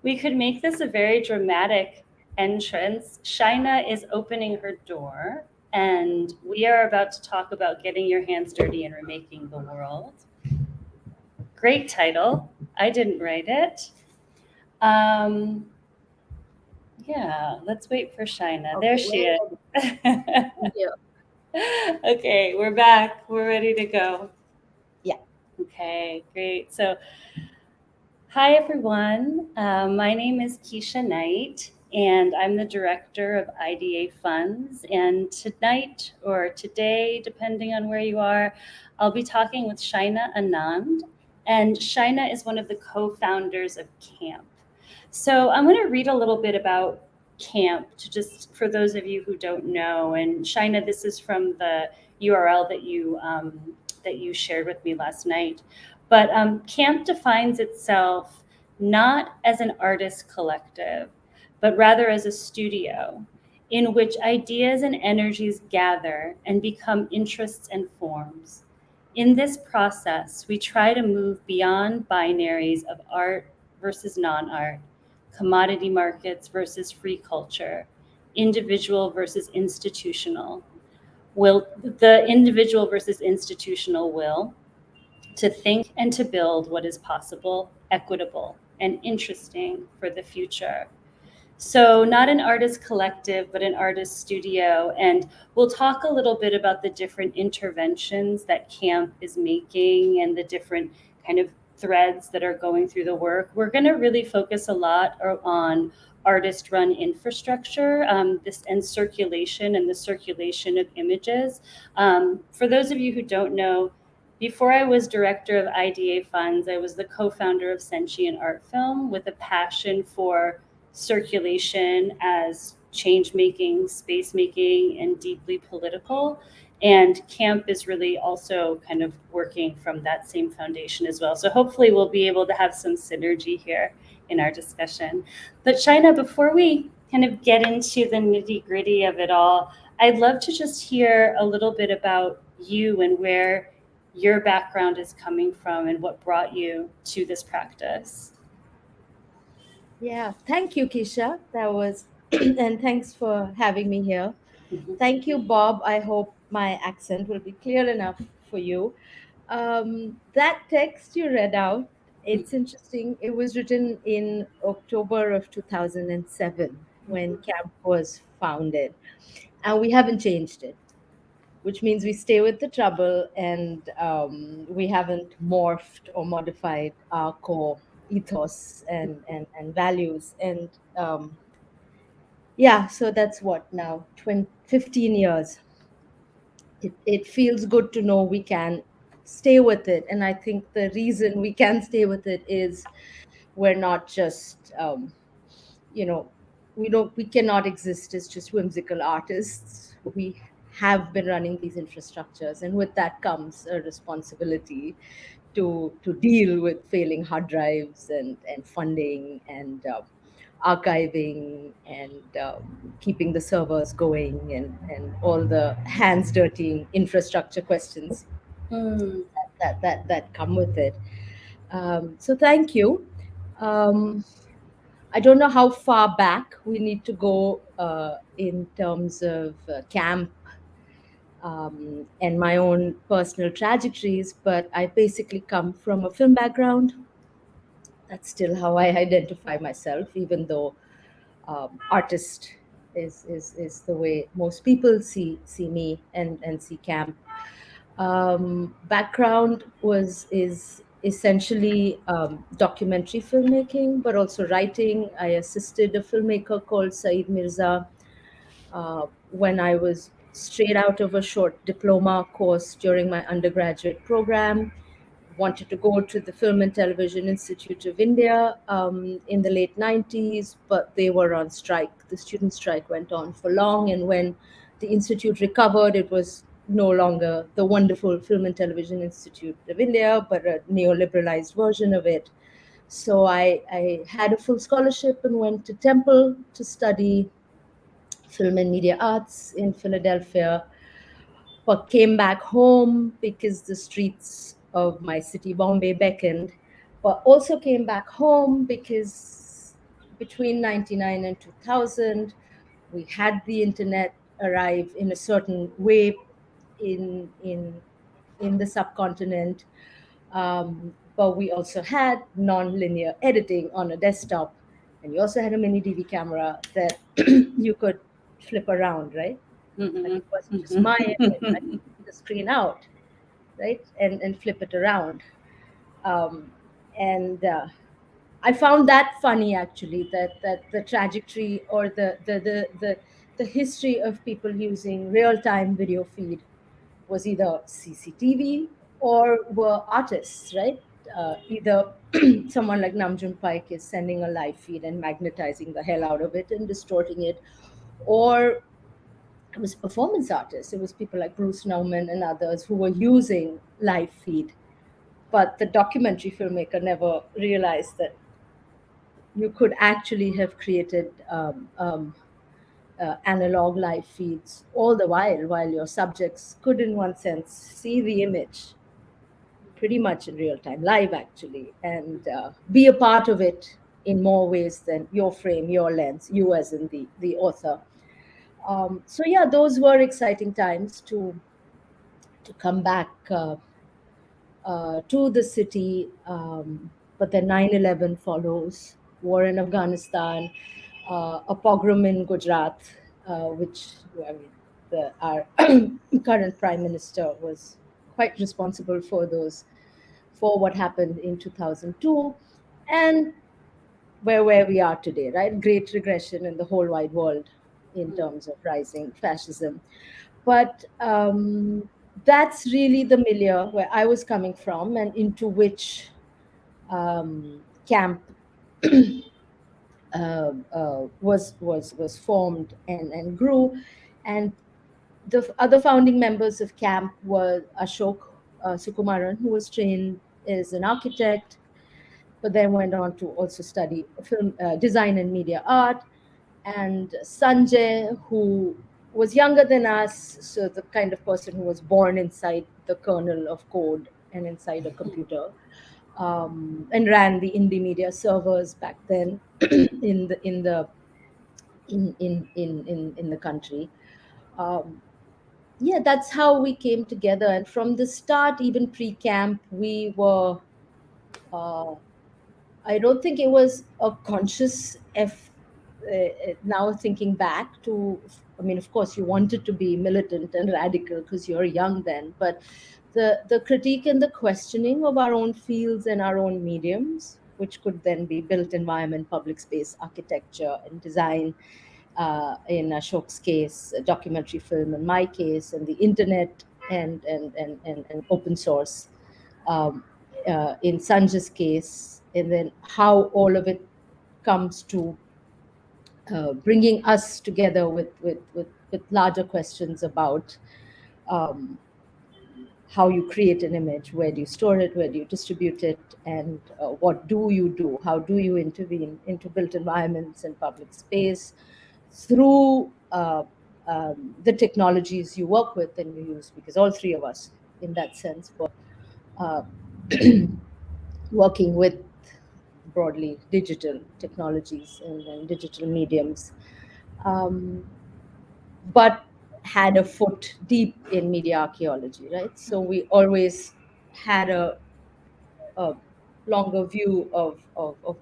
We could make this a very dramatic entrance. Shaina is opening her door, and we are about to talk about getting your hands dirty and remaking the world. Great title. I didn't write it. Um, yeah, let's wait for Shaina. There Okay, she we're is. here. Okay, we're back. We're ready to go. Yeah. Okay, great. So, hi everyone. My name is Keisha Knight, and I'm the director of IDA Funds. And tonight or today, depending on where you are, I'll be talking with Shaina Anand. And Shaina is one of the co founders of CAMP. So, I'm going to read a little bit about CAMP to just for those of you who don't know. And Shaina, this is from the URL that you shared with me last night. But CAMP defines itself not as an artist collective, but rather as a studio in which ideas and energies gather and become interests and forms. In this process, we try to move beyond binaries of art versus non art, commodity markets versus free culture, individual versus institutional, will the individual versus institutional will to think and to build what is possible, equitable, and interesting for the future. So, not an artist collective, but an artist studio. And we'll talk a little bit about the different interventions that CAMP is making and the different kind of threads that are going through the work. We're going to really focus a lot on artist run infrastructure, this and circulation and the circulation of images. For those of you who don't know, before I was director of IDA Funds, I was the co founder of Sentient Art Film with a passion for circulation as change making, space making, and deeply political. And CAMP is really also kind of working from that same foundation as well. So hopefully we'll be able to have some synergy here in our discussion. But Shaina, before we kind of get into the nitty gritty of it all, I'd love to just hear a little bit about you and where your background is coming from and what brought you to this practice. Yeah. Thank you, Keisha. That was, and thanks for having me here. Thank you, Bob. I hope my accent will be clear enough for you. That text you read out, it's interesting. It was written in October of 2007 when Camp was founded, and we haven't changed it, which means we stay with the trouble, and we haven't morphed or modified our core ethos and values. And yeah, so that's what now, 15 years. It feels good to know we can stay with it. And I think the reason we can stay with it is we're not just, you know, we cannot exist as just whimsical artists. We have been running these infrastructures, and with that comes a responsibility to deal with failing hard drives and funding and archiving and keeping the servers going and all the hands dirtying infrastructure questions Mm. that come with it. So thank you. Um, I don't know how far back we need to go in terms of camp and my own personal trajectories, but I basically come from a film background. That's still how I identify myself, even though artist is the way most people see me and see camp. Background was is essentially documentary filmmaking, but also writing. I assisted a filmmaker called Saeed Mirza when I was straight out of a short diploma course during my undergraduate program. Wanted to go to the Film and Television Institute of India in the late 90s, but they were on strike. The student strike went on for long, and when the institute recovered, it was no longer the wonderful Film and Television Institute of India, but a neoliberalized version of it. So I had a full scholarship and went to Temple to study film and media arts in Philadelphia, but came back home because the streets of my city, Bombay, beckoned. but also came back home because between 99 and 2000, we had the internet arrive in a certain way in in in the subcontinent, but we also had non-linear editing on a desktop, and you also had a mini DV camera that you could flip around, right? Like Mhm. it wasn't just my image, right? Mhm. The screen out, right, and flip it around. Um, and I found that funny actually, that the trajectory or the history of people using real time video feed was either CCTV or were artists, right? Either someone like Namjoon Paik is sending a live feed and magnetizing the hell out of it and distorting it, or it was performance artists. It was people like Bruce Nauman and others who were using live feed. But the documentary filmmaker never realized that you could actually have created analog live feeds all the while your subjects could, in one sense, see the image pretty much in real time, live actually, and be a part of it in more ways than your frame, your lens, you as in the author. So yeah, those were exciting times to come back to the city. But then 9/11 follows, war in Afghanistan, a pogrom in Gujarat, which, I mean, our current prime minister was quite responsible for for what happened in 2002, and where we are today, right? Great regression in the whole wide world in terms of rising fascism. But that's really the milieu where I was coming from, and into which camp was formed and grew. And the other founding members of camp were Ashok Sukumaran, who was trained as an architect, but then went on to also study film design and media art, and Sanjay, who was younger than us, so the kind of person who was born inside the kernel of code and inside a computer, and ran the indie media servers back then in the country. Um, yeah, that's how we came together, and from the start, even pre-camp, we were. Uh, I don't think it was a conscious now thinking back to, I mean, of course, you wanted to be militant and radical because you're young then, but the critique and the questioning of our own fields and our own mediums, which could then be built environment, public space, architecture, and design. In Ashok's case, documentary film in my case, and the internet and open source in Sanjay's case, and then how all of it comes to bringing us together with larger questions about um, how you create an image, where do you store it, where do you distribute it, and what do you do, how do you intervene into built environments and public space through the technologies you work with and you use, because all three of us, in that sense, were uh, working with broadly digital technologies and digital mediums, um, but had a foot deep in media archaeology, right? So we always had a longer view of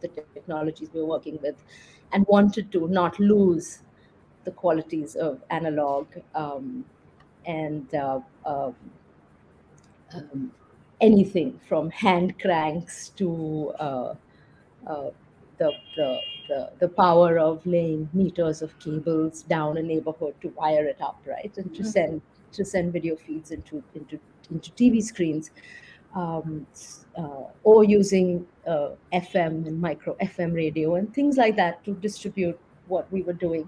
the technologies we were working with, and wanted to not lose the qualities of analog, and um, anything from hand cranks to uh, the power of laying meters of cables down a neighborhood to wire it up, right, and to send video feeds into TV screens, or using FM and micro FM radio and things like that to distribute what we were doing.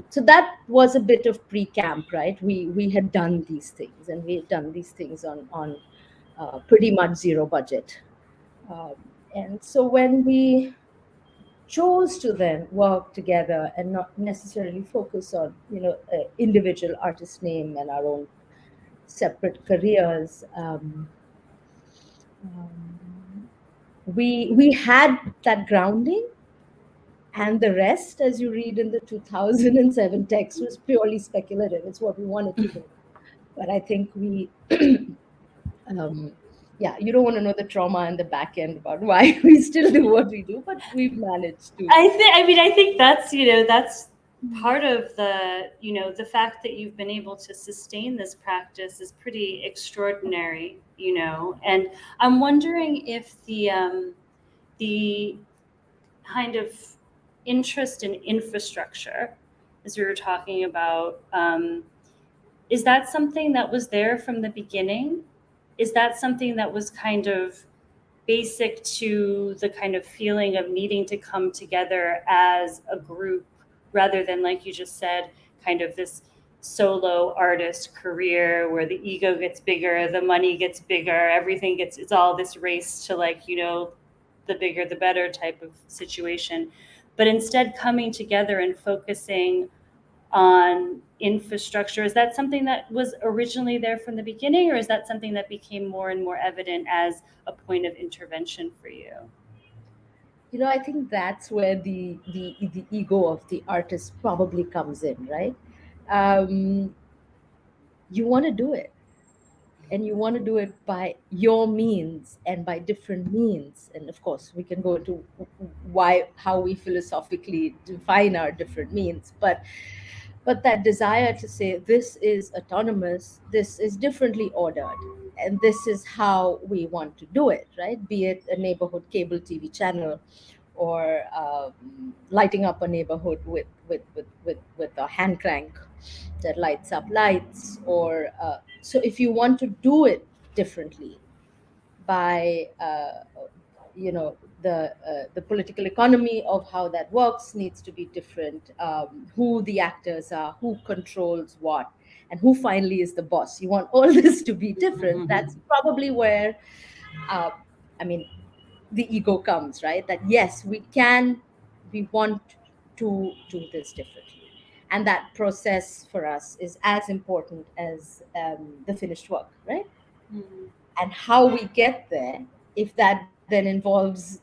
So that was a bit of pre-camp, right? We had done these things, and we had done these things on pretty much zero budget. Um, and so when we chose to then work together and not necessarily focus on individual artist name and our own separate careers, um, we had that grounding, and the rest, as you read in the 2007 text, was purely speculative. It's what we wanted to do. But I think we, um, yeah, you don't want to know the trauma and the back end about why we still do what we do, but we've managed to. I think that's, that's part of the, the fact that you've been able to sustain this practice is pretty extraordinary, and I'm wondering if the kind of interest in infrastructure, as we were talking about, is that something that was there from the beginning? Is that something that was kind of basic to the kind of feeling of needing to come together as a group rather than, like you just said, kind of this solo artist career where the ego gets bigger, the money gets bigger, everything gets, it's all this race to, like, the bigger the better type of situation, but instead coming together and focusing on infrastructure. Is that something that was originally there from the beginning, or is that something that became more and more evident as a point of intervention for you? I think that's where the ego of the artist probably comes in, right? Um, you want to do it, and you want to do it by your means and by different means. And of course, we can go into why, how we philosophically define our different means, but that desire to say this is autonomous, this is differently ordered, and this is how we want to do it, right? Be it a neighborhood cable TV channel, or lighting up a neighborhood with a hand crank that lights up lights, or so if you want to do it differently by the political economy of how that works needs to be different. Who the actors are, who controls what, and who finally is the boss. You want all this to be different. That's probably where, uh, I mean, the ego comes, right? That yes, we want to do this differently, and that process for us is as important as the finished work, right? Mhm. And how we get there, if that then involves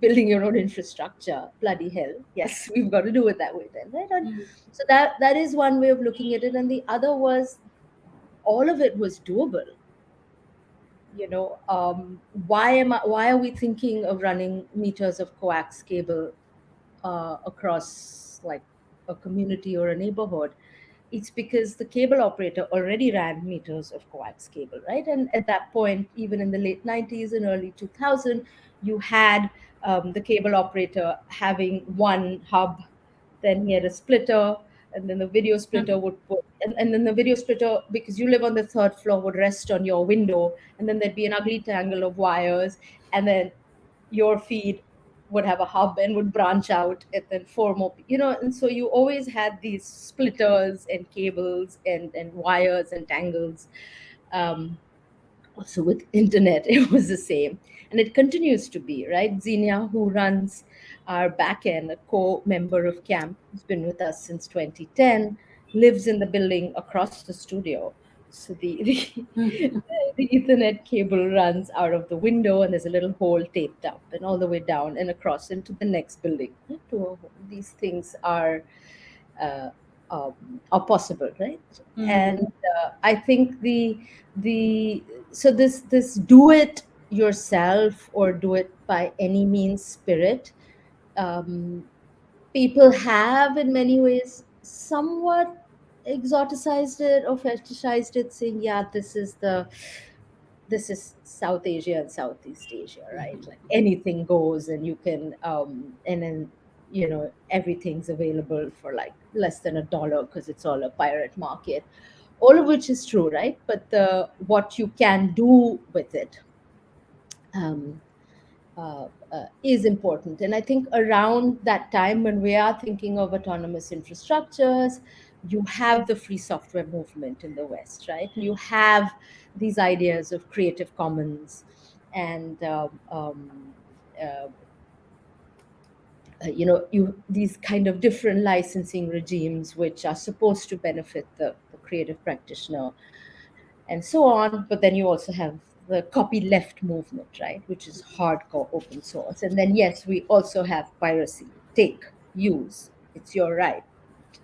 building your own infrastructure, bloody hell, yes, we've got to do it that way then, right? And Mhm. so that is one way of looking at it, and the other was all of it was doable. Why are we thinking of running meters of coax cable across like a community or a neighborhood? It's because the cable operator already ran meters of coax cable, right? And at that point, even in the late 90s and early 2000, you had the cable operator having one hub, then he had a splitter, and then the video splitter would put, and then the video splitter, because you live on the third floor, would rest on your window, and then there'd be an ugly tangle of wires, and then your feed would have a hub and would branch out, and then four more, and so you always had these splitters and cables and wires and tangles. um, Also with internet, it was the same, and it continues to be, right? Xenia, who runs our backend, a co-member of camp, who's been with us since 2010, lives in the building across the studio. So the ethernet cable runs out of the window, and there's a little hole taped up and all the way down and across into the next building, to a home. These things uh, are possible, right? And Mhm. I think the so this do it yourself or do it by any means spirit, um, people have in many ways somewhat exoticized it or fetishized it, saying, yeah, this is South Asia and Southeast Asia, right? Like anything goes, and you can, and then everything's available for like less than $1 because it's all a pirate market. All of which is true, right? But the what you can do with it, um, is important. And I think around that time, when we are thinking of autonomous infrastructures, you have the free software movement in the West, right? You have these ideas of Creative Commons and uh, you these kind of different licensing regimes which are supposed to benefit the creative practitioner and so on. But then you also have the copyleft movement, right, which is hardcore open source. And then, yes, we also have piracy. Take, use, it's your right,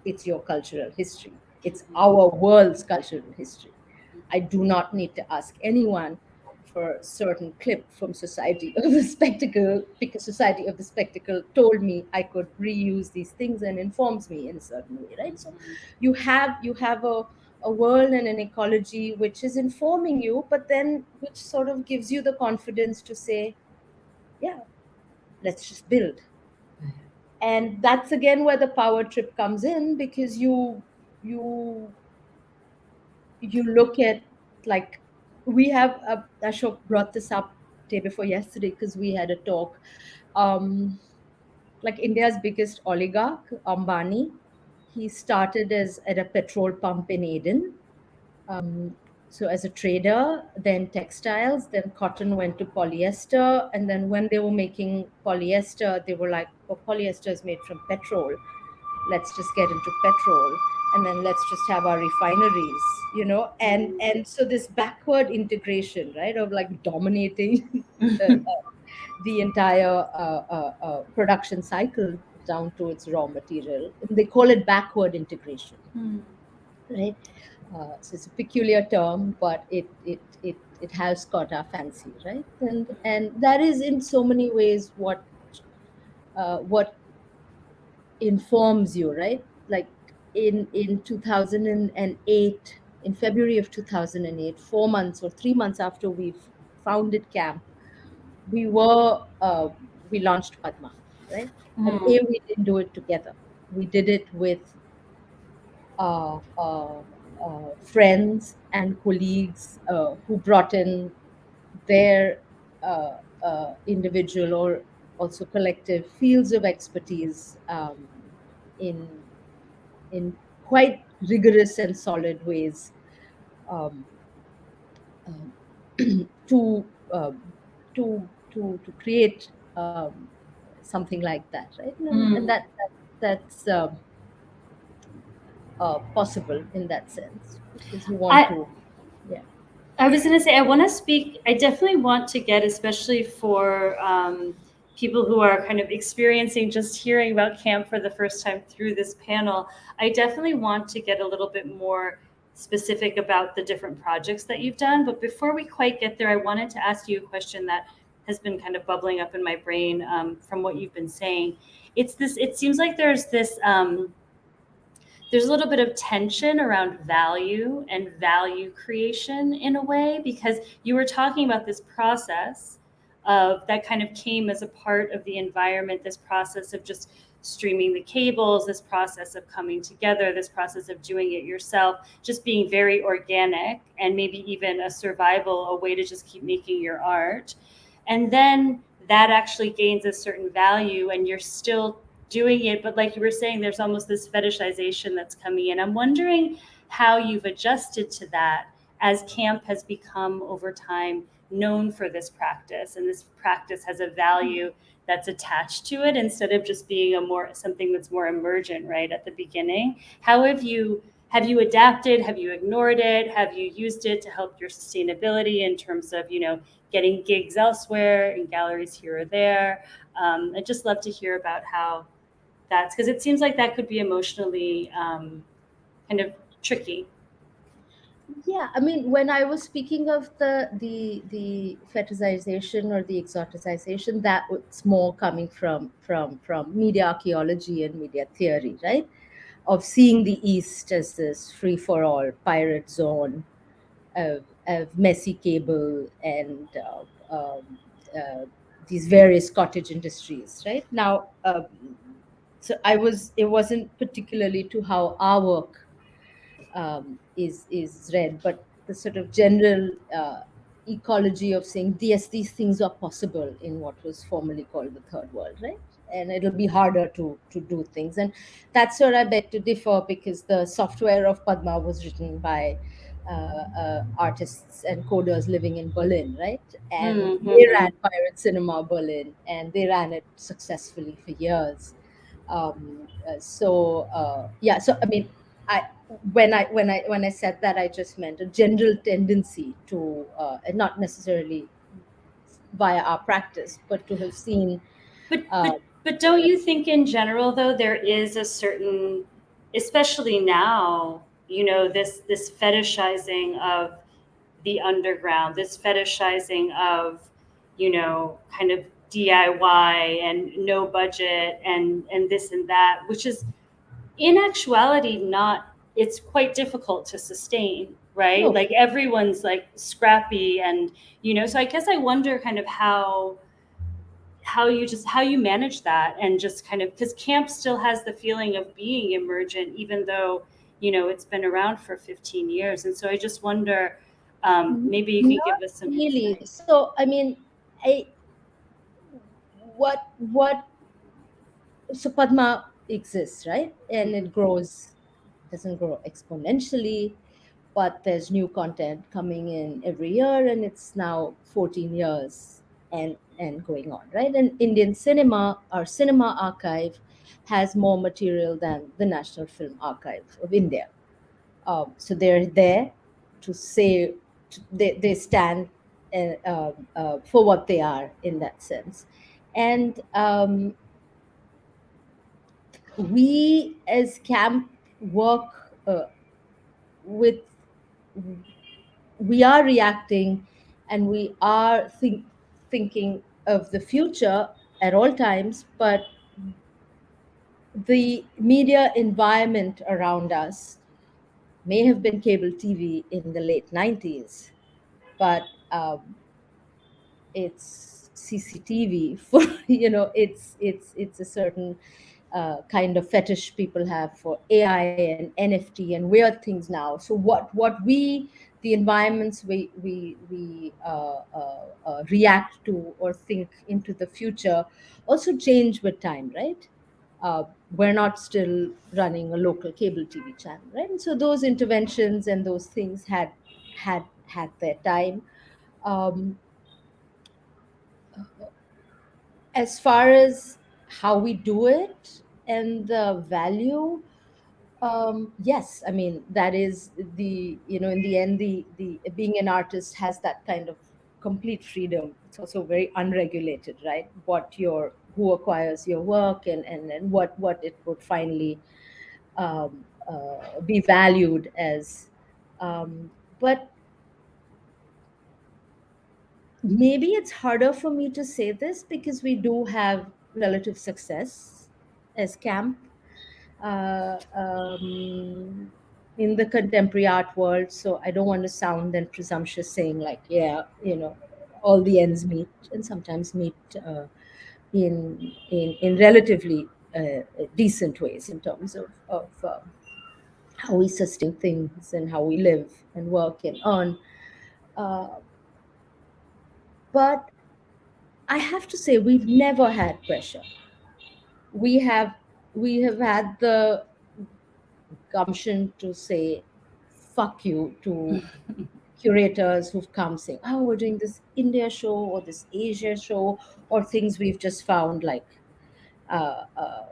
it's your cultural history, it's our world's cultural history. I do not need to ask anyone for a certain clip from Society of the Spectacle because Society of the Spectacle told me I could reuse these things and informs me in a certain way, right? So you have a world and an ecology which is informing you, but then which sort of gives you the confidence to say, yeah, let's just build. And that's again where the power trip comes in, because you you look at, like, we have Ashok brought this up day before yesterday because we had a talk. Like India's biggest oligarch, Ambani, he started as at a petrol pump in Aden. Um, so as a trader, then textiles, then cotton went to polyester, and then when they were making polyester, they were like, "Oh, polyester is made from petrol. Let's just get into petrol, and then let's just have our refineries," and so this backward integration, right, of like dominating the entire production cycle down to its raw material. They call it backward integration, right? So it's a peculiar term, but it has caught our fancy, right? And that is in so many ways what informs you, right? Like in 2008, in February of 2008, 4 months or 3 months after we founded camp, we were we launched Padma, right? And we didn't do it together. We did it with uh, uh, friends and colleagues who brought in their individual or also collective fields of expertise in in quite rigorous and solid ways, um, um, to to create something like that, right? And that's possible in that sense because you want I to, yeah. I was going to say, I want to speak, I definitely want to get, especially for people who are kind of experiencing just hearing about camp for the first time through this panel, I definitely want to get a little bit more specific about the different projects that you've done. But before we quite get there, I wanted to ask you a question that has been kind of bubbling up in my brain from what you've been saying. It seems like there's a little bit of tension around value and value creation in a way, because you were talking about this process of that kind of came as a part of the environment, this process of just streaming the cables, this process of coming together, this process of doing it yourself, just being very organic and maybe even a survival, a way to just keep making your art. And then that actually gains a certain value and you're still doing it, but like you were saying, there's almost this fetishization that's coming in. I'm wondering how you've adjusted to that as camp has become over time known for this practice, and this practice has a value that's attached to it instead of just being a more something that's more emergent right at the beginning. How have you adapted? Have you ignored it? Have you used it to help your sustainability in terms of getting gigs elsewhere in galleries here or there? I'd just love to hear about how that's, because it seems like that could be emotionally kind of tricky. Yeah, I mean, when I was speaking of the fetishization or the exoticization, that was more coming from media archaeology and media theory, right? Of seeing the East as this free for all pirate zone of messy cable and these various cottage industries, right? Now, so it wasn't particularly to how our work is read, but the sort of general ecology of saying yes, these things are possible in what was formerly called the third world, right? And it'll be harder to do things, and that's where I beg to differ, because the software of Padma was written by artists and coders living in Berlin, right? And they Mm-hmm. ran Pirate Cinema Berlin, and they ran it successfully for years. Yeah, so I mean, I when I said that, I just meant a general tendency to, and not necessarily via our practice, but to have seen. But Uh, but but don't you think in general though there is a certain, especially now, this fetishizing of the underground, this fetishizing of, kind of DIY and no budget and this and that, which is in actuality not, it's quite difficult to sustain, right? no, Like everyone's like scrappy and so I guess I wonder kind of how you manage that and just kind of because camp still has the feeling of being emergent even though it's been around for 15 years, and so I just wonder, maybe you can not give us some really. insight. So I mean, I what so Padma exists, right? And Mhm. it grows, doesn't grow exponentially, but there's new content coming in every year, and it's now 14 years and going on, right? And Indian cinema, our cinema archive, has more material than the National Film Archive of India. So they're there to say, they stand for what they are in that sense. And we as camp work with, we are reacting, and we are thinking of the future at all times, but the media environment around us may have been cable TV in the late 90s, but it's CCTV for it's a certain kind of fetish people have for AI and NFT and weird things now. So what we, the environments we react to or think into the future also change with time, right? We're not still running a local cable TV channel, right? And so those interventions and those things had their time. Um, as far as how we do it and the value, yes, I mean that is the, in the end, the being an artist has that kind of complete freedom. It's also very unregulated, right? What your, who acquires your work, and what it would finally be valued as. um, but maybe it's harder for me to say this because we do have relative success as camp, in the contemporary art world. So I don't want to sound then presumptuous saying like, yeah, all the ends meet, and sometimes meet in relatively decent ways in terms of how we sustain things and how we live and work and earn. Uh, but I have to say we've never had pressure. We have we have had the gumption to say fuck you to curators who've come saying, oh, we're doing this India show or this Asia show, or things we've just found like uh, uh,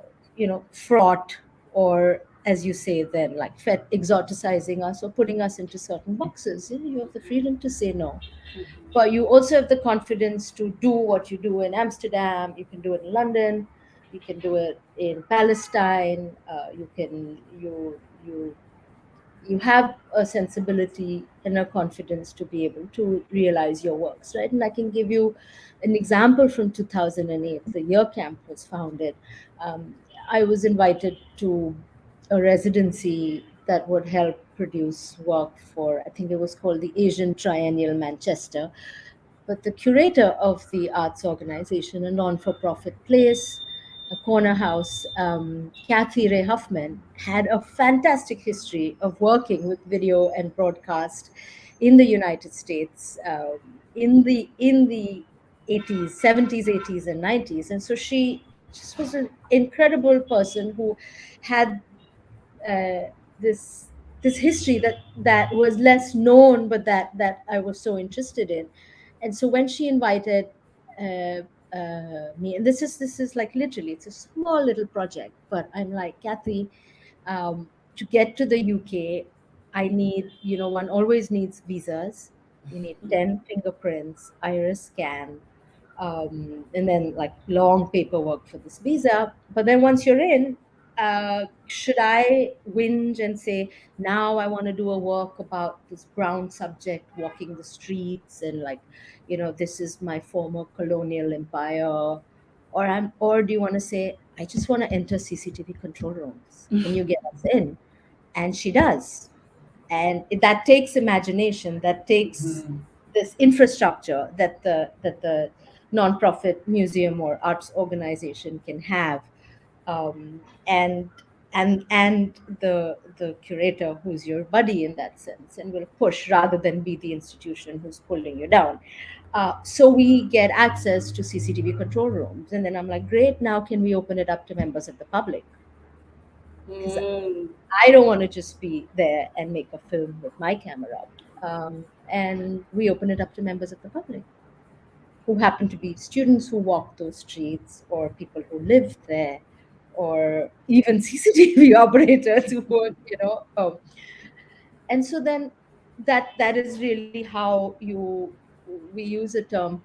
fraught, or as you say then, like exoticizing us or putting us into certain boxes. You have the freedom to say no, but you also have the confidence to do what you do in Amsterdam. You can do it in London. You can do it in Palestine. You have a sensibility and a confidence to be able to realize your works, right? And I can give you an example from 2008, the year camp was founded. um, I was invited to a residency that would help produce work for, I think it was called the Asian Triennial Manchester. But the curator of the arts organization, a non-for-profit place, a corner house, Kathy Ray Huffman, had a fantastic history of working with video and broadcast in the United States, in the 80s, 70s, 80s, and 90s. And so she just was an incredible person who had uh, this this history that was less known, but that I was so interested in. And so when she invited me, and this is like literally, it's a small little project, but I'm like, Kathy, to get to the UK, I need, one always needs visas. You need 10 fingerprints, iris scan, and then like long paperwork for this visa. But then once you're in, should I whinge and say, now I want to do a work about this brown subject walking the streets and like, this is my former colonial empire? Or do you want to say, I just want to enter CCTV control rooms. Can you get us in? And she does. And that takes imagination, that takes Mhm. this infrastructure that the nonprofit museum or arts organization can have, and the curator who's your buddy in that sense and will push rather than be the institution who's pulling you down. So we get access to CCTV control rooms, and then I'm like, great, now can we open it up to members of the public? Because Mm. I don't want to just be there and make a film with my camera. And we open it up to members of the public who happen to be students who walk those streets, or people who live there, or even CCTV operators who work, and so then that is really how we use a term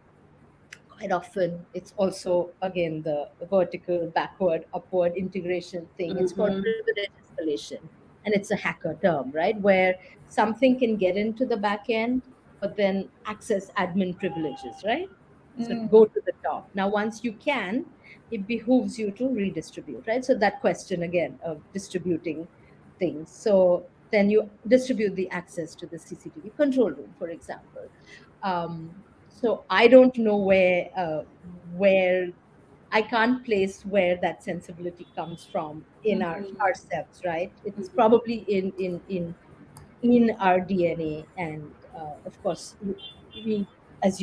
quite often. It's also again the vertical backward upward integration thing. It's called Mhm. privilege escalation, and it's a hacker term, right, where something can get into the back end but then access admin privileges, right? So Mm. go to the top. Now once you can, it behooves you to redistribute, right? So that question again of distributing things. So then you distribute the access to the CCTV control room, for example. So I don't know where I can't place where that sensibility comes from in Mhm. ourselves, right? It's Mhm. probably in our DNA, and of course, we as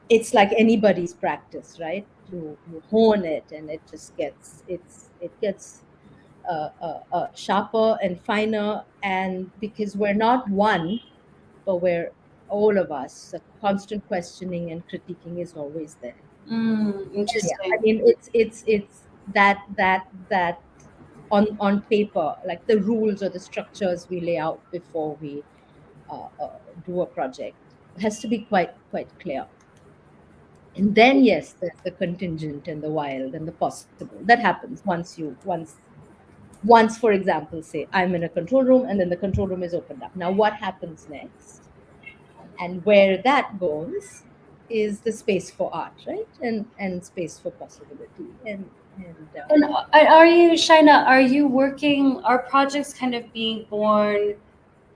it's like anybody's practice, right? You hone it, and it just gets sharper and finer, and because we're not one, but we're all of us. The constant questioning and critiquing is always there. Mm. Yeah, I Interesting. mean, it's that on paper, like the rules or the structures we lay out before we do a project, has to be quite clear. And then yes, there's the contingent and the wild and the possible that happens once, for example, say I'm in a control room and then the control room is opened up. Now what happens next? And where that goes is the space for art, right? And space for possibility, and And are you, Shaina, are you working, are projects kind of being born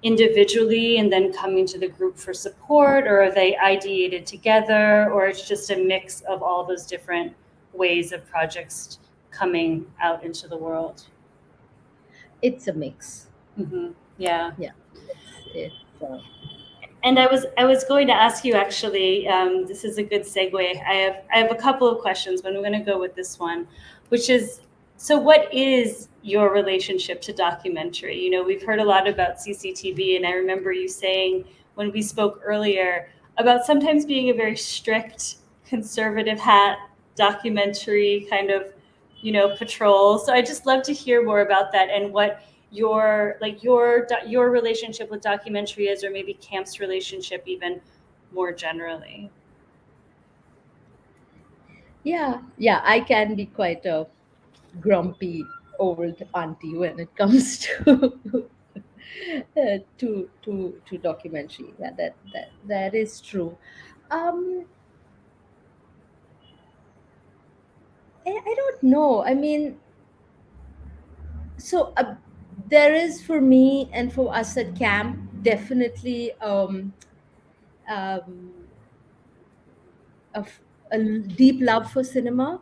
individually and then coming to the group for support, or are they ideated together, or it's just a mix of all those different ways of projects coming out into the world? it's a mix. Yeah. Yeah, it's And I was going to ask you actually. This is a good segue. I have a couple of questions, but I'm going to go with this one, which is, so what is your relationship to documentary? You know, we've heard a lot about CCTV, and I remember you saying when we spoke earlier about sometimes being a very strict conservative hat documentary kind of, patrol. So I just love to hear more about that and what your relationship with documentary is, or maybe Camp's relationship even more generally. yeah, I can be quite a grumpy old auntie when it comes to to documentary. Yeah, that is true. um I don't know, I mean, so there is, for me and for us at camp, definitely um a, f- a deep love for cinema.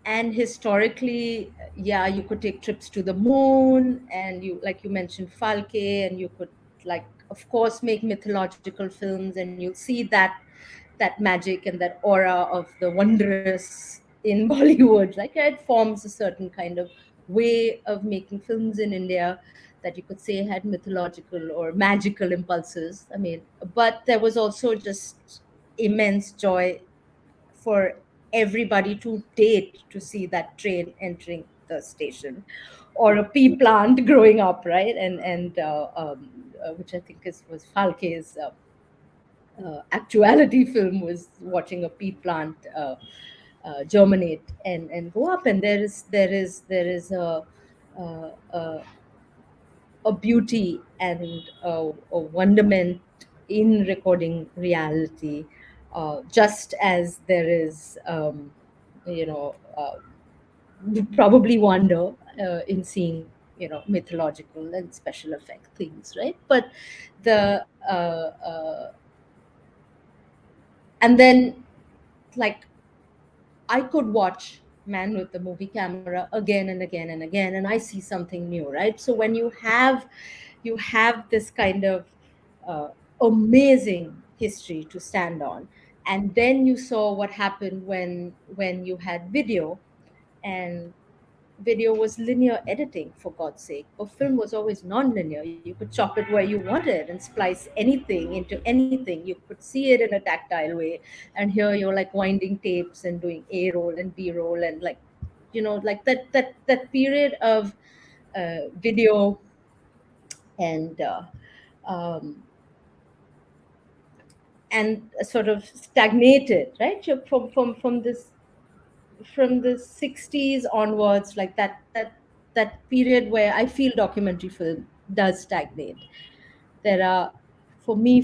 And historically, yeah, you could take trips to the moon, and you, like you mentioned, Falke, and you could, like, of course, make mythological films, and you'll see that magic and that aura of the wondrous in Bollywood. Like, it forms a certain kind of way of making films in India that you could say had mythological or magical impulses. I mean, but there was also just immense joy for everybody to date to see that train entering the station, or a pea plant growing up, right? Which I think was Falke's actuality film, was watching a pea plant germinate and go up. And there is a beauty and a wonderment in recording reality, just as there is, you know, probably wonder in seeing, mythological and special effect things, right? But the and then, like, I could watch Man with the Movie Camera again and again and again, and I see something new, right? So when you have this kind of uh, amazing history to stand on, and then you saw what happened when you had video, and video was linear editing, for God's sake. But film was always non-linear. You could chop it where you wanted and splice anything into anything. You could see it in a tactile way, and here you're like winding tapes and doing A roll and B roll, and like, like that period of video, and um, sort of stagnated, right? From the 60s onwards, like that period where I feel documentary film does stagnate. There are, for me,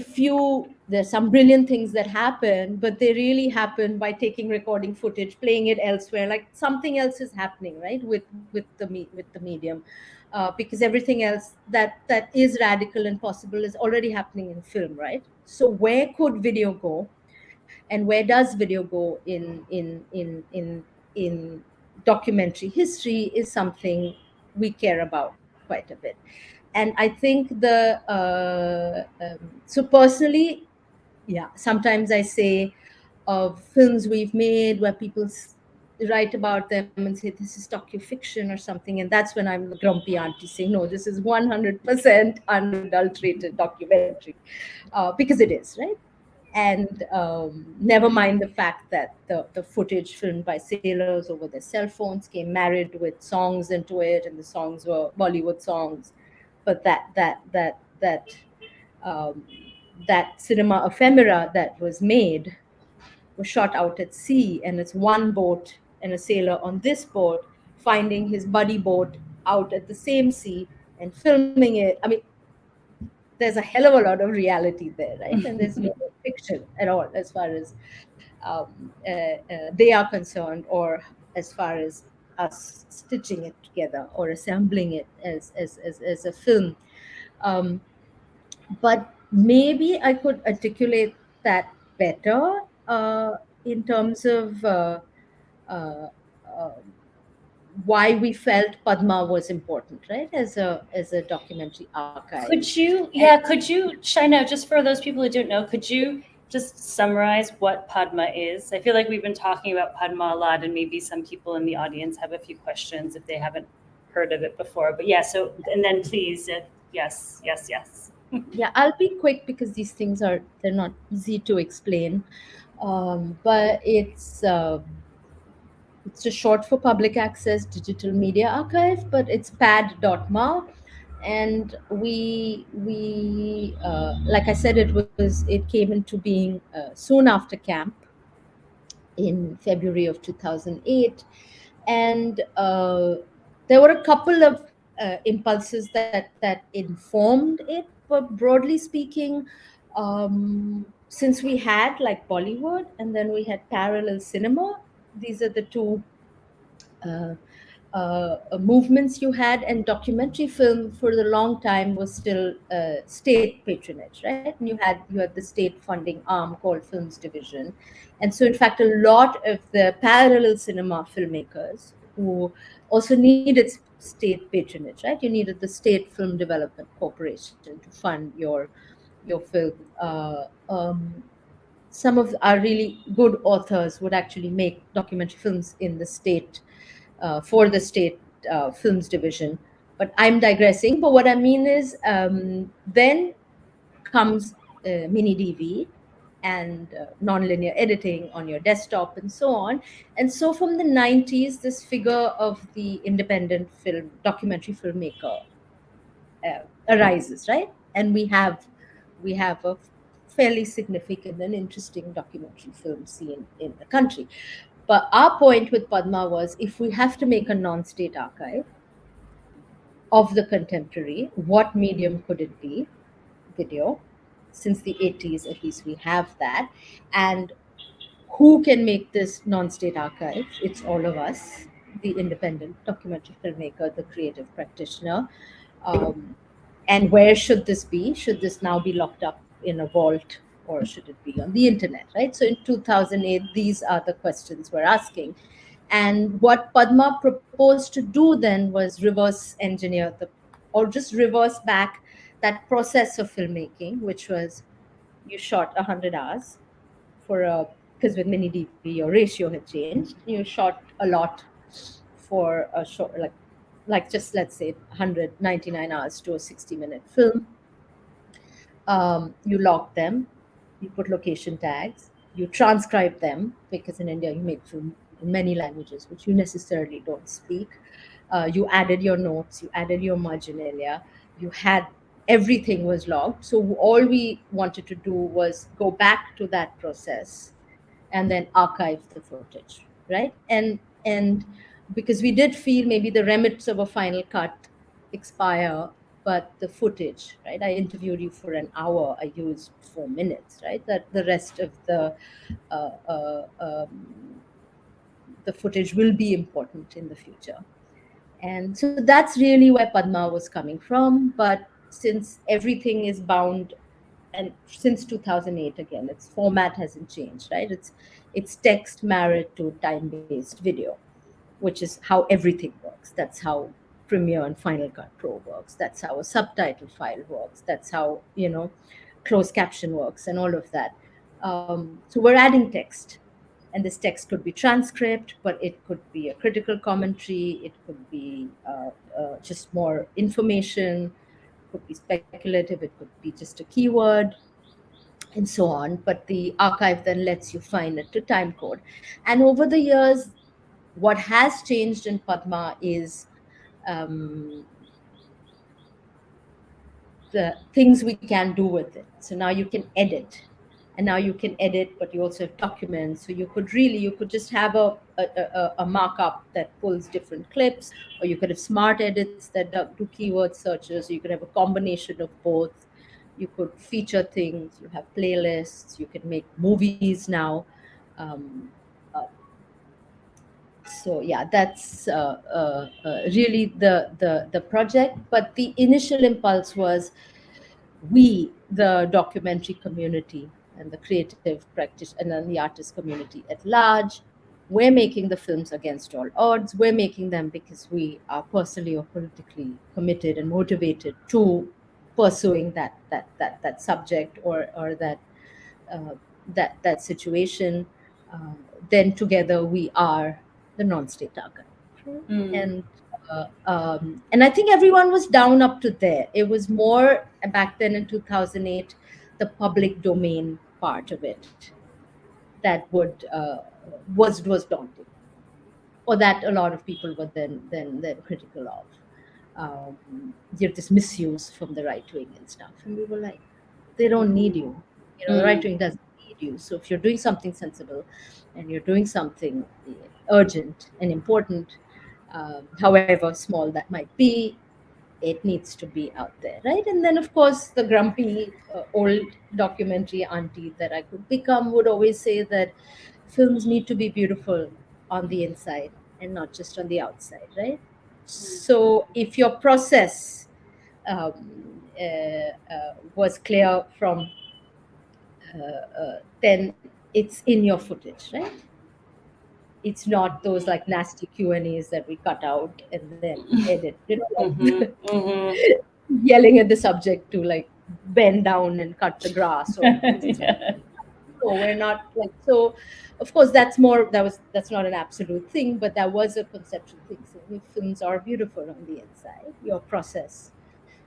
there's some brilliant things that happen, but they really happen by taking recording footage, playing it elsewhere, like something else is happening, right, with the medium, because everything else that is radical and possible is already happening in film, right? So where could video go, and where does video go in documentary history, is something we care about quite a bit. And I think so personally, yeah, sometimes I say of films we've made where people write about them and say this is docu-fiction or something, and that's when I'm the grumpy auntie saying, no, this is 100% unadulterated documentary, because it is, right? And never mind the fact that the footage filmed by sailors over their cell phones came married with songs into it, and the songs were Bollywood songs. But um, that cinema ephemera that was made was shot out at sea, and it's one boat and a sailor on this boat finding his buddy boat out at the same sea and filming it. I mean, there's a hell of a lot of reality there, right? And there's no fiction at all as far as they are concerned, or as far as us stitching it together or assembling it as a film. Um, but maybe I could articulate that better, in terms of uh, uh, why we felt Padma was important, right, as a documentary archive. Could you, And yeah, could you, Shaina, just for those people who don't know, could you just summarize what Padma is? I feel like we've been talking about Padma a lot, and maybe some people in the audience have a few questions if they haven't heard of it before. But yeah, so, and then please, yes, yes, yes. yeah, I'll be quick because these things they're not easy to explain. But it's a short for Public Access Digital Media Archive, but it's pad.ma. And like I said, it came into being soon after camp in February of 2008. And there were a couple of impulses that informed it. But broadly speaking, since we had like Bollywood and then we had parallel cinema, these are the two uh, movements you had, and documentary film for the long time was still state patronage, right? And you had the state funding arm called Films Division. And so in fact a lot of the parallel cinema filmmakers who also needed state patronage, right? You needed the State Film Development Corporation to fund your film. Some of our really good authors would actually make documentary films in the state, for the state films division. But I'm digressing. But what I mean is, then comes mini DV, and nonlinear editing on your desktop and so on. And so from the 90s, this figure of the independent film documentary filmmaker arises, right? And we have a fairly significant and interesting documentary film scene in the country. But our point with Padma was, if we have to make a non-state archive of the contemporary, what medium could it be? Video. Since the 80s, at least, we have that. And who can make this non-state archive? It's all of us, the independent documentary filmmaker, the creative practitioner. Um, and where should this be? Should this now be locked up in a vault, or should it be on the internet, right? So in 2008, these are the questions we're asking. And what Padma proposed to do then was reverse engineer or just reverse back that process of filmmaking, which was, you shot 100 hours for a, because with mini DV your ratio had changed. You shot a lot for a short, like just let's say 199 hours to a 60-minute film. You log them, you put location tags, you transcribe them, because in India you make film in many languages which you necessarily don't speak. You added your notes, you added your marginalia, you had, everything was logged. So all we wanted to do was go back to that process and then archive the footage, right? And because we did feel maybe the remits of a final cut expire, but the footage, right? I interviewed you for an hour, I used 4 minutes, right? That the rest of uh, uh, um, the footage will be important in the future. And so that's really where Padma was coming from. But since everything is bound, and since 2008, again, its format hasn't changed, right? It's text married to time-based video, which is how everything works. That's how Premiere and Final Cut Pro works. That's how a subtitle file works. That's how, closed caption works and all of that. So we're adding text, and this text could be transcript, but it could be a critical commentary, it could be just more information, could be speculative, it could be just a keyword, and so on. But the archive then lets you find it to time code. And over the years, what has changed in Padma is um, the things we can do with it. So now you can edit, and now you can edit, but you also have documents. So you could just have a markup that pulls different clips, or you could have smart edits that do keyword searches. You could have a combination of both. You could feature things. You have playlists. You can make movies now. Um, uh, so yeah, that's really the project. But the initial impulse was, we, the documentary community and the creative practice and then the artist community at large, we're making the films against all odds. We're making them because we are personally or politically committed and motivated to pursuing that subject, or uh, that situation. Then together we are the non-state archive. Mm. And I think everyone was down up to there. It was more back then in 2008, the public domain part of it that was daunting, or that a lot of people were then critical of. This misuse from the right wing and stuff, and we were like, they don't need you. The right Mm. wing doesn't need you. So if you're doing something sensible, and you're doing something urgent and important, however small that might be, it needs to be out there, right? And then, of course, the grumpy old documentary auntie that I could become would always say that films need to be beautiful on the inside and not just on the outside, right? So if your process was clear from then it's in your footage, right? It's not those like nasty Q&As that we cut out and then edit, Mhm. like Mhm. yelling at the subject to like bend down and cut the grass or things. Yeah. So we're not like, so of course that's not an absolute thing, but that was a conceptual thing. So your films are beautiful on the inside. Your process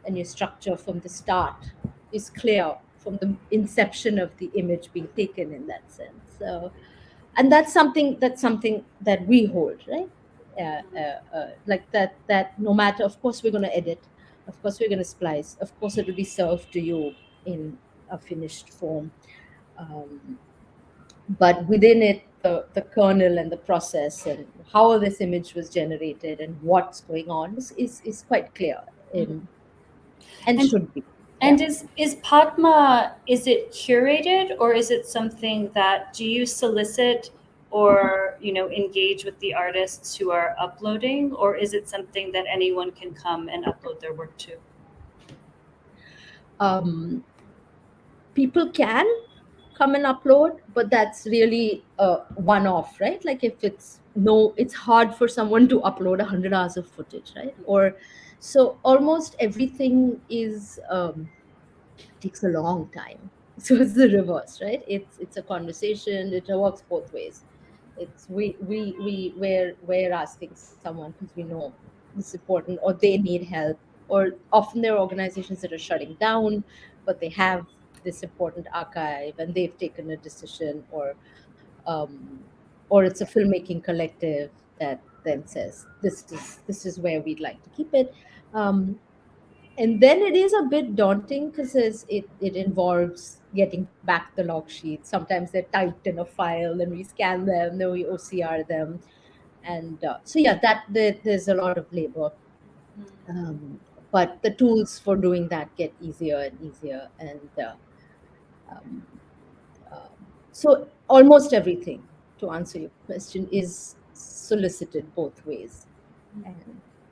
and your structure from the start is clear from the inception of the image being taken in that sense. So, and that's something that we hold, right? Like that no matter, of course we're going to edit, of course we're going to splice, of course it will be served to you in a finished form. Um, but within it, the kernel and the process and how this image was generated and what's going on is quite clear Mhm. in, and And should be. and Yeah. is Padma, is it curated, or is it something that, do you solicit or engage with the artists who are uploading, or is it something that anyone can come and upload their work to? um, People can come and upload, but that's really a one off, right? Like if it's no, it's hard for someone to upload 100 hours of footage, right? Or so almost everything is takes a long time. So it's the reverse, right? It's a conversation. It works both ways. It's we're asking someone because we know it's important, or they need help, or often there are organizations that are shutting down, but they have this important archive and they've taken a decision, um, or it's a filmmaking collective that then says this is where we'd like to keep it. Um, and then it is a bit daunting because it involves getting back the log sheets. Sometimes they're typed in a file, then we scan them, then we OCR them, and so yeah, there's a lot of labor. um, but the tools for doing that get easier and easier, and um, so almost everything, to answer your question, is solicited both ways,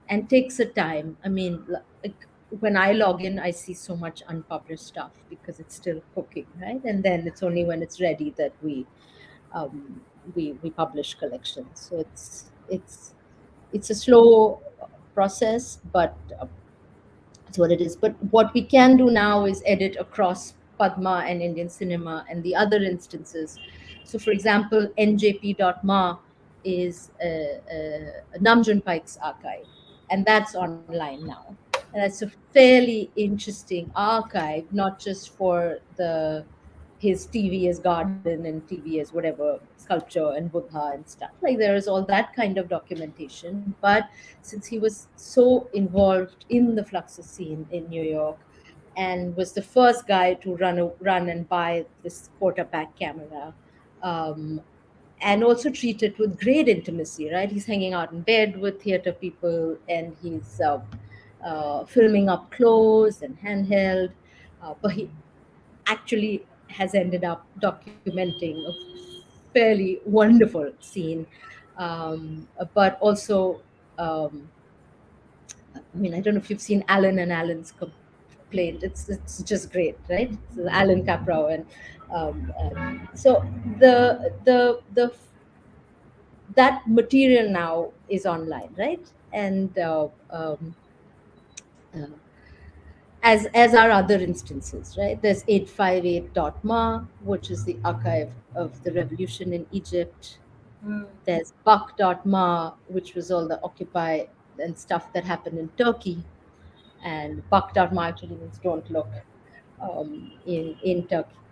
and takes a time. I mean, like when I log in, I see so much unpublished stuff because it's still cooking, right? And then it's only when it's ready that we publish collections. So it's a slow process, but that's what it is. But what we can do now is edit across Padma and Indian cinema and the other instances. So, for example, njp.ma is Namjoon Paik's archive, and that's online now. And that's a fairly interesting archive, not just for his TV as garden and TV as whatever sculpture and Buddha and stuff. Like there is all that kind of documentation. But since he was so involved in the Fluxus scene in New York and was the first guy to run and buy this quarterback camera, um, and also treat it with great intimacy, right? He's hanging out in bed with theater people, and he's filming up close and handheld. But he actually has ended up documenting a fairly wonderful scene, but also, um, I mean, I don't know if you've seen Alan and Alan's complaint. It's just great, right? So Alan Caprow, and so that material now is online, right? And uh, as are other instances, right? There's 858.ma, which is the archive of the revolution in Egypt. Mm. There's Bak.ma, which was all the Occupy and stuff that happened in Turkey. And Bak.ma actually means don't look,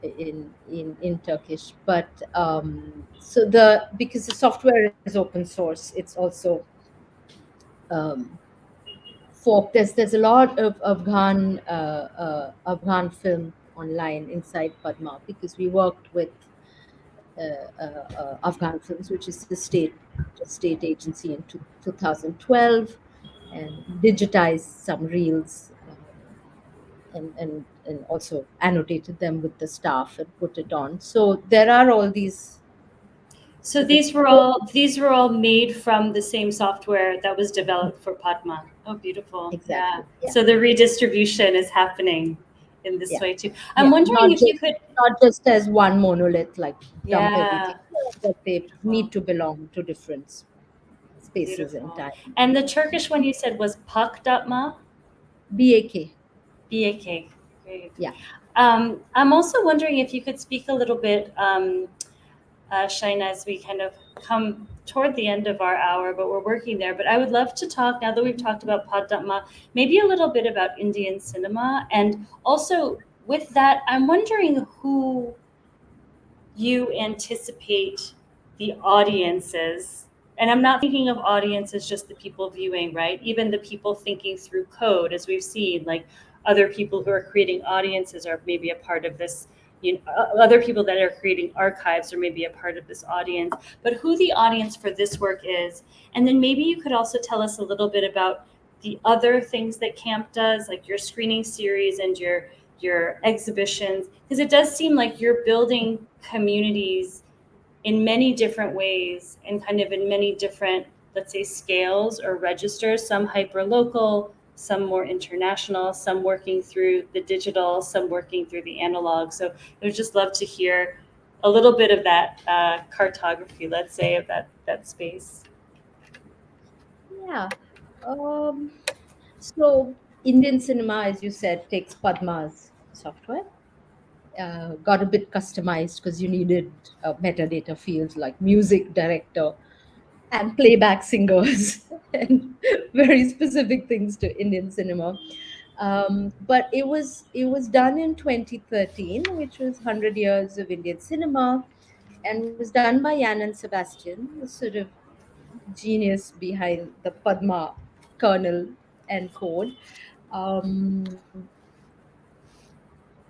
in Turkish. But so because the software is open source, it's also um, folk. There's a lot of Afghan film online inside Padma because we worked with Afghan Films, which is the state agency in 2012, and digitized some reels, and also annotated them with the staff and put it on. So there are all these So sort of these were all made from the same software that was developed for Padma. Oh, beautiful. Yeah. exactly, yeah, So the redistribution is happening in this yeah, way too. I'm yeah. wondering Not if you just could. not just as one monolith, like dump everything, Yeah. but they Beautiful. need to belong to different spaces and Beautiful. time. And the Turkish one you said was Pak.ma? BAK, BAK. Great. yeah. I'm also wondering if you could speak a little bit, Shaina, as we kind of come toward the end of our hour, but we're working there. But I would love to talk, now that we've talked about Padma, maybe a little bit about Indian cinema, and also with that, I'm wondering who you anticipate the audiences, and I'm not thinking of audience as just the people viewing, right? Even the people thinking through code, as we've seen, like other people who are creating audiences are maybe a part of this. Other people that are creating archives are maybe a part of this audience, but who the audience for this work is. And then maybe you could also tell us a little bit about the other things that camp does, like your screening series and your exhibitions, because it does seem like you're building communities in many different ways and kind of in many different, let's say, scales or registers, some hyper local, some more international, some working through the digital, some working through the analog. So I would just love to hear a little bit of that cartography, let's say, of that space. Yeah. Um, so Indian cinema, as you said, takes Padma's software. Got a bit customized because you needed metadata fields like music director and playback singers and very specific things to Indian cinema. But it was done in 2013, which was 100 years of Indian cinema, and was done by Anand Sebastian, the sort of genius behind the Padma kernel and code. Um,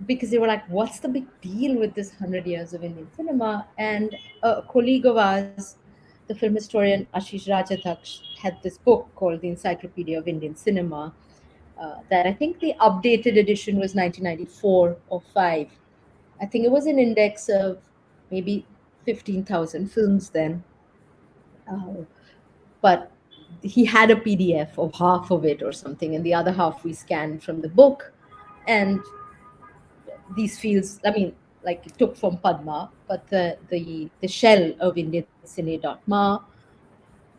because they were like, what's the big deal with this 100 years of Indian cinema? And a colleague of ours, the film historian Ashish Rajadhaksh, had this book called The Encyclopedia of Indian Cinema, that I think the updated edition was 1994 or 5. I think it was an index of maybe 15,000 films then. Uh, but he had a PDF of half of it or something, and the other half we scanned from the book. And these fields, I mean, like it took from Padma, but the shell of indiancine.ma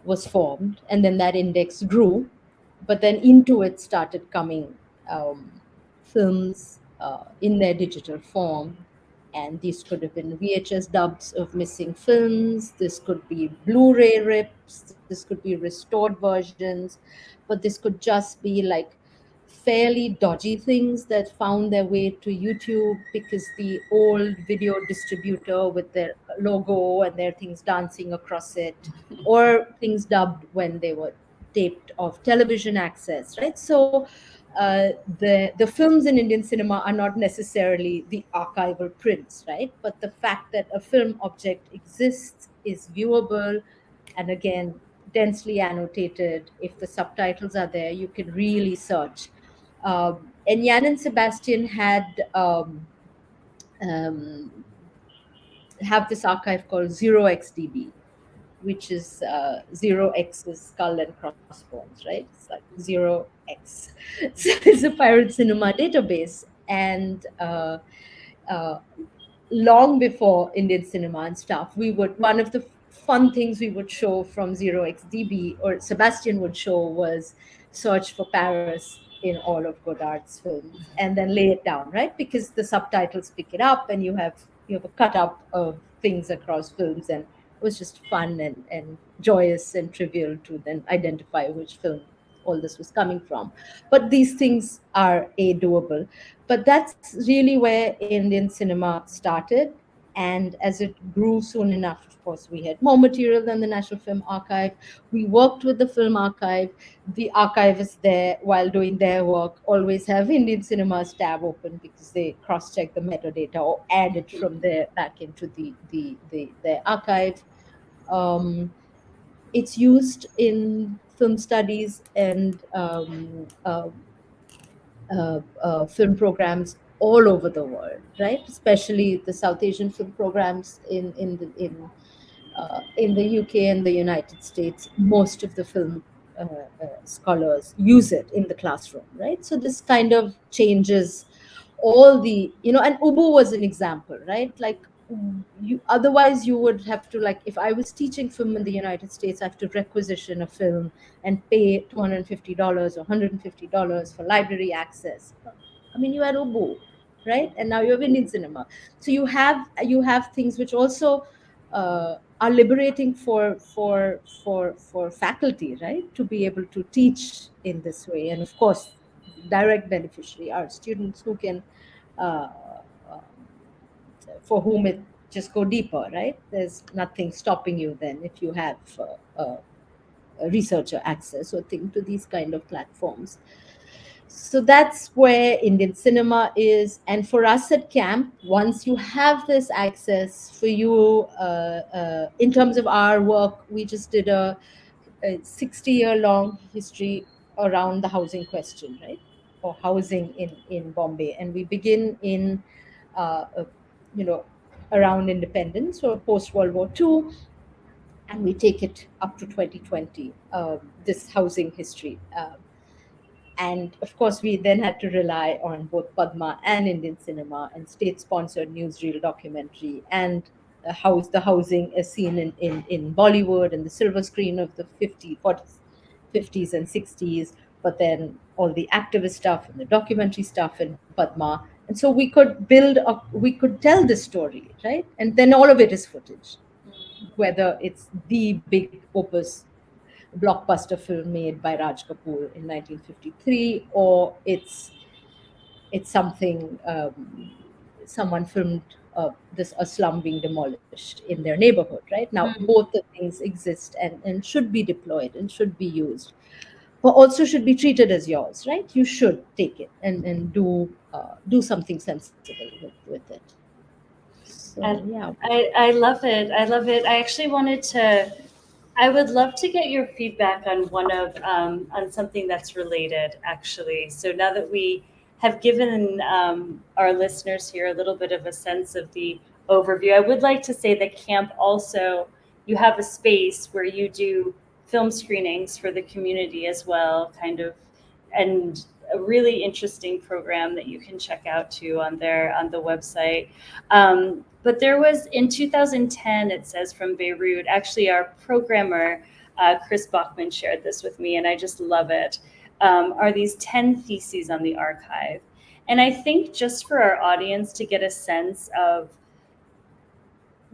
was formed, and then that index grew, but then into it started coming films in their digital form. And these could have been VHS dubs of missing films, this could be Blu-ray rips, this could be restored versions, but this could just be like fairly dodgy things that found their way to YouTube because the old video distributor with their logo and their things dancing across it, or things dubbed when they were taped of television access, right? So the films in Indian cinema are not necessarily the archival prints, right? But the fact that a film object exists is viewable, and again, densely annotated. If the subtitles are there, you can really search. And Jan and Sebastian um, have this archive called 0xDB, which is 0x is skull and crossbones, right? It's like 0x. So it's a pirate cinema database. And uh, long before Indian cinema and stuff, we would, one of the fun things we would show from 0xDB, or Sebastian would show, was search for Paris in all of Godard's films and then lay it down, right? Because the subtitles pick it up and you have a cut up of things across films, and it was just fun and joyous and trivial to then identify which film all this was coming from. But these things are a doable. But that's really where Indian cinema started. And as it grew soon enough, of course, we had more material than the National Film Archive. We worked with the Film Archive. The archivists there, while doing their work, always have Indian Cinema's tab open because they cross-check the metadata or add it from there back into their archive. Um, it's used in film studies and film programs all over the world, right? Especially the South Asian film programs in the UK and the United States. Most of the film scholars use it in the classroom, right? So this kind of changes all and Ubu was an example, right? Like, you, otherwise you would have to, like, if I was teaching film in the United States, I have to requisition a film and pay $250 or $150 for library access. I mean, you had Ubu, right? And now you have Indian cinema. So you have things which also are liberating for faculty, right? To be able to teach in this way, and of course, direct beneficiary are students who can uh, um, for whom it just go deeper, right? There's nothing stopping you then if you have a researcher access or thing to these kind of platforms. So that's where Indian cinema is. And for us at camp, once you have this access, for you, in terms of our work, we just did a 60-year long history around the housing question, right? Or housing in Bombay. And we begin in, uh, you know, around independence or post World War II, and we take it up to 2020, this housing history. And of course, we then had to rely on both Padma and Indian cinema and state sponsored newsreel documentary and the housing as seen in Bollywood and the silver screen of the 40s, 50s and 60s, but then all the activist stuff and the documentary stuff in Padma. And so we could tell this story, right? And then all of it is footage, whether it's the big opus blockbuster film made by Raj Kapoor in 1953, or it's something someone filmed, this a slum being demolished in their neighborhood. Right now, both the things exist and should be deployed and should be used, but also should be treated as yours. Right, you should take it and do something sensible with it. So And yeah. I love it. I love it. I actually wanted to. I would love to get your feedback on on something that's related, actually. So now that we have given our listeners here a little bit of a sense of the overview, I would like to say that camp also, you have a space where you do film screenings for the community as well, kind of, and a really interesting program that you can check out too on the website. But there was in 2010, it says from Beirut, actually, our programmer, Chris Bachman, shared this with me, and I just love it. Are these 10 theses on the archive? And I think just for our audience to get a sense of,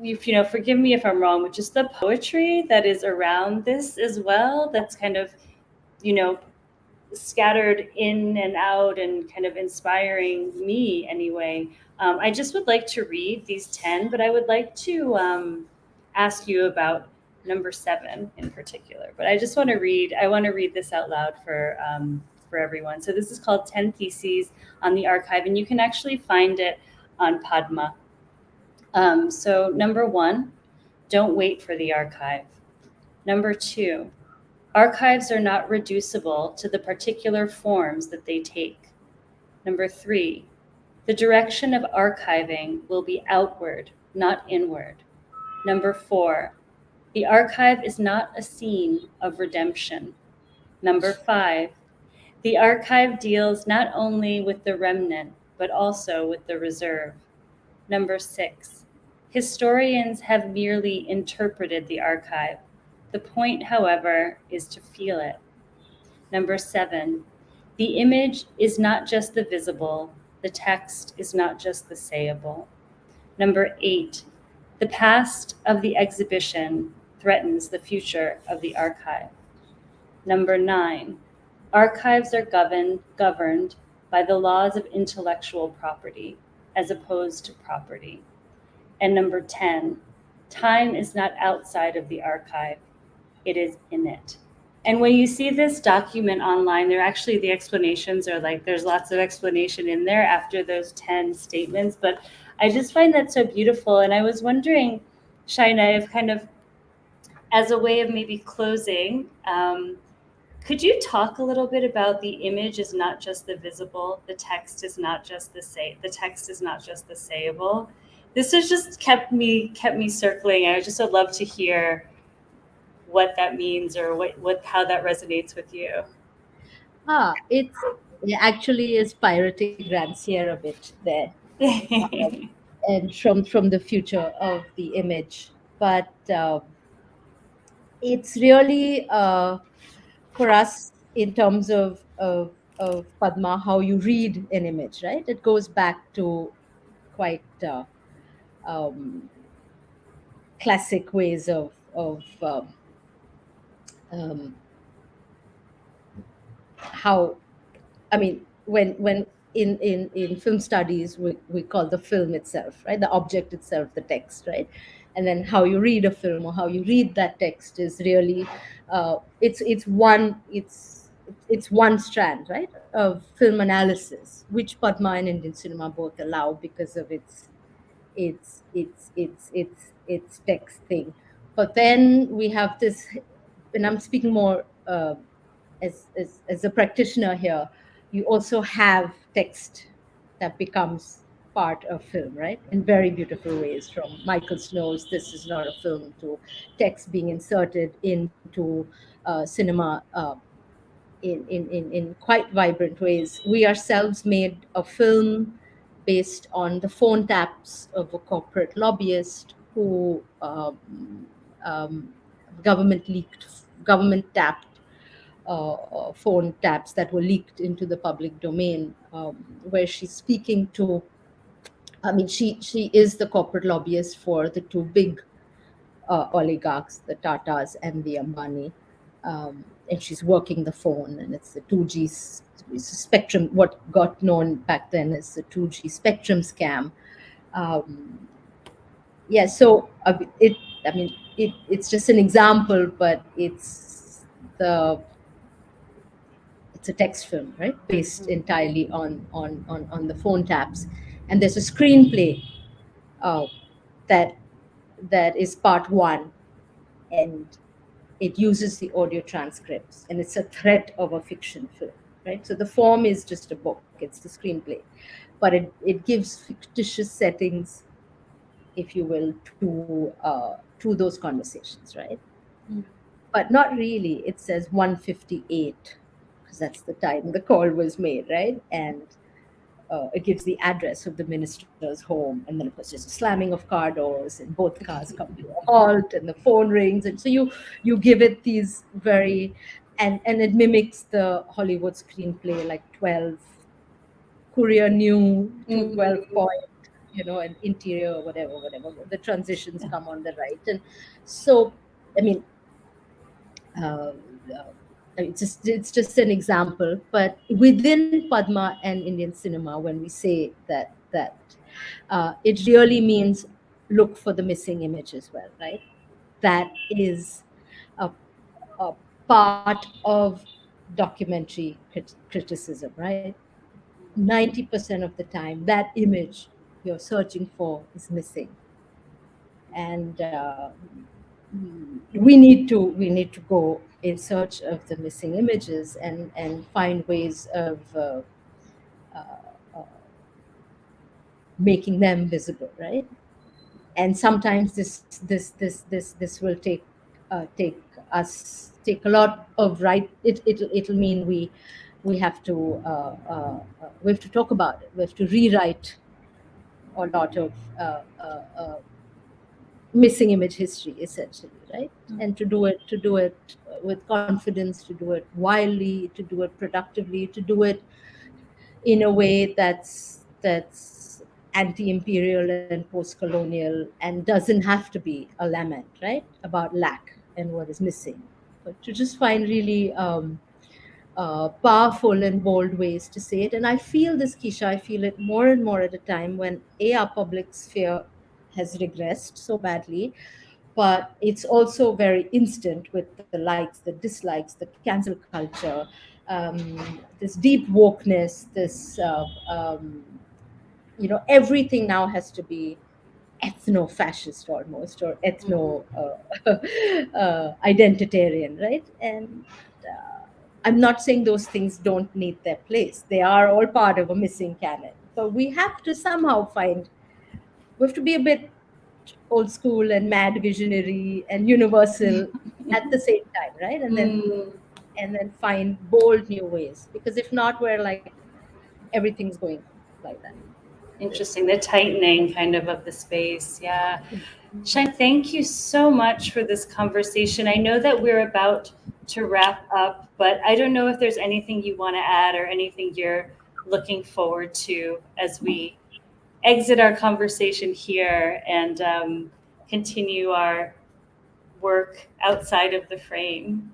if, forgive me if I'm wrong, but just the poetry that is around this as well, that's kind of, you know, scattered in and out and kind of inspiring me anyway. I just would like to read these 10, but I would like to ask you about number 7 in particular. But I just want to read this out loud for everyone. So this is called 10 Theses on the Archive, and you can actually find it on Padma. So number 1, don't wait for the archive. Number 2, archives are not reducible to the particular forms that they take. Number 3, the direction of archiving will be outward, not inward. Number 4, the archive is not a scene of redemption. Number 5, the archive deals not only with the remnant, but also with the reserve. Number 6, historians have merely interpreted the archive. The point, however, is to feel it. Number 7, the image is not just the visible, the text is not just the sayable. Number 8, the past of the exhibition threatens the future of the archive. Number 9, archives are governed by the laws of intellectual property as opposed to property. And number 10, time is not outside of the archive, it is in it. And when you see this document online, the explanations are like, there's lots of explanation in there after those 10 statements. But I just find that so beautiful. And I was wondering, Shaina, if kind of as a way of maybe closing, could you talk a little bit about the image is not just the visible, the text is not just the text is not just the sayable. This has just kept me circling. I just would love to hear what that means or what how that resonates with you. It actually is pirating Rancière a bit there, and from the future of the image. But it's really, for us, in terms of Padma, how you read an image, right? It goes back to quite um, classic ways of um, how, I mean, when in film studies we call the film itself, right? The object itself, the text, right? And then how you read a film or how you read that text is really it's one strand, right, of film analysis, which Padma and Indian cinema both allow because of its text thing. But then we have this, and I'm speaking more as a practitioner here, you also have text that becomes part of film, right? In very beautiful ways, from Michael Snow's "This Is Not a Film" to text being inserted into cinema in quite vibrant ways. We ourselves made a film based on the phone taps of a corporate lobbyist who um, government leaked, government tapped phone taps that were leaked into the public domain, where she's speaking to. I mean, she is the corporate lobbyist for the two big oligarchs, the Tatas and the Ambani. And she's working the phone, and it's the 2G spectrum, what got known back then as the 2G spectrum scam. Um, yeah, so I mean, it's just an example, but the it's a text film, right, based entirely on the phone taps, and there's a screenplay uh, that that is part one, and it uses the audio transcripts, and it's a threat of a fiction film, right? So the form is just a book, it's the screenplay, but it gives fictitious settings, if you will, to those conversations, right? But not really. It says 1:58 because that's the time the call was made, right? And it gives the address of the minister's home, and then of course there's a slamming of car doors, and both cars come to a halt, and the phone rings, and so you give it these very, and it mimics the Hollywood screenplay, like 12 courier new to 12 Mm-hmm. point, and interior, whatever, the transitions come on the right. And so, I mean, uh, uh, it's just an example, but within Padma and Indian cinema, when we say that it really means look for the missing image as well, right? That is a, a part of documentary criticism, right? 90% of the time, that image you're searching for is missing, and we need to go in search of the missing images, and find ways of uh, uh, making them visible, right? And sometimes this will take a lot of right. It'll mean we have to we have to talk about it. We have to rewrite a lot of missing image history, essentially, right? And to do it with confidence, to do it wildly, to do it productively, to do it in a way that's anti-imperial and post-colonial, and doesn't have to be a lament, right, about lack and what is missing, but to just find really powerful and bold ways to say it. And I feel this, Keisha, I feel it more and more at a time when our public sphere has regressed so badly, but it's also very instant with the likes, the dislikes, the cancel culture, this deep wokeness, this everything now has to be ethno-fascist almost, or ethno identitarian, right? And I'm not saying those things don't need their place. They are all part of a missing canon, but we have to somehow find. We have to be a bit old school and mad visionary and universal at the same time, right? Mm. And then find bold new ways, because if not, we're like, everything's going like that. Interesting. The tightening kind of the space. Yeah. Shaina, thank you so much for this conversation. I know that we're about to wrap up, but I don't know if there's anything you want to add or anything you're looking forward to as we exit our conversation here and continue our work outside of the frame.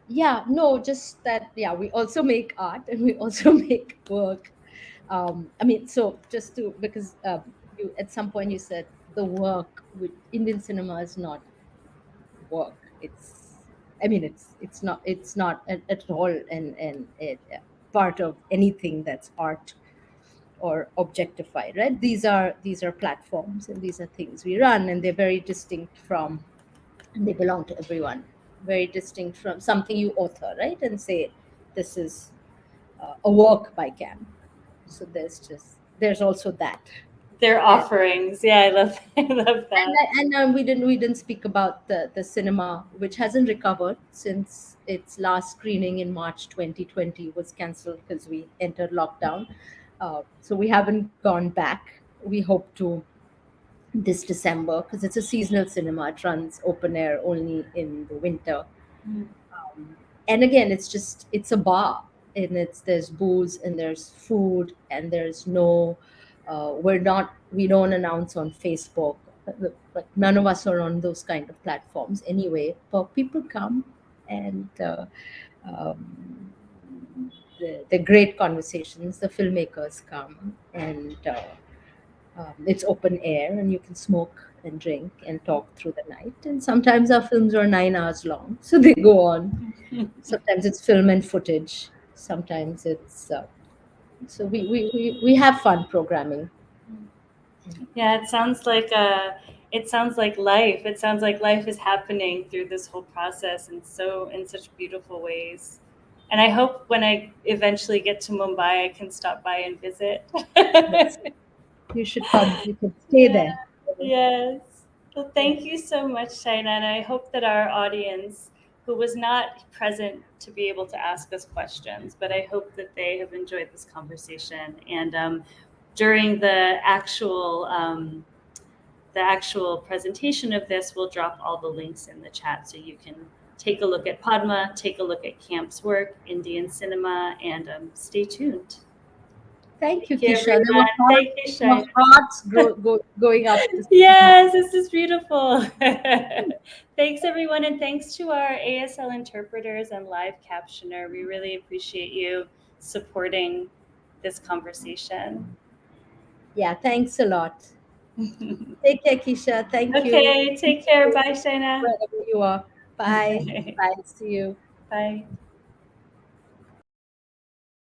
Yeah, no, just that, yeah, we also make art and we also make work. I mean, so just to, because you, at some point you said the work with Indian cinema is not work. It's, I mean, it's not at all an part of anything that's art or objectified, right? These are platforms and these are things we run, and they're very distinct from, and they belong to everyone. Very distinct from something you author, right? And say, this is a work by Cam. So there's also that. Their And offerings. Yeah, I love I love that. we didn't speak about the cinema, which hasn't recovered since its last screening in March 2020 was cancelled because we entered lockdown. So we haven't gone back. We hope to this December because it's a seasonal cinema. It runs open air only in the winter. Mm. And again, it's a bar, and there's booze and there's food and there's no, we don't announce on Facebook, but none of us are on those kind of platforms anyway, but people come, and um, the great conversations, the filmmakers come, and it's open air and you can smoke and drink and talk through the night. And sometimes our films are 9 hours long, so they go on. Sometimes it's film and footage. Sometimes it's so we have fun programming. Yeah, it sounds like life. It sounds like life is happening through this whole process and so in such beautiful ways. And I hope when I eventually get to Mumbai, I can stop by and visit. Yes, you should come. You can stay Yeah, there. yes. Well, Yeah. thank you so much, Shaina. And I hope that our audience, who was not present to be able to ask us questions, but I hope that they have enjoyed this conversation. And during the actual presentation of this, we'll drop all the links in the chat so you can take a look at Padma, take a look at Camp's work, Indian cinema, and stay tuned. Thank you, Thank you, Kisha. everyone. Thank you, There were Shaina. hearts going up this morning. Yes, this is beautiful. Thanks, everyone, and thanks to our ASL interpreters and live captioner. We really appreciate you supporting this conversation. Yeah, thanks a lot. Take care, Kisha. Thank you. Okay, take care. Bye, Shaina. Wherever you are. Bye. Bye. See you. Bye.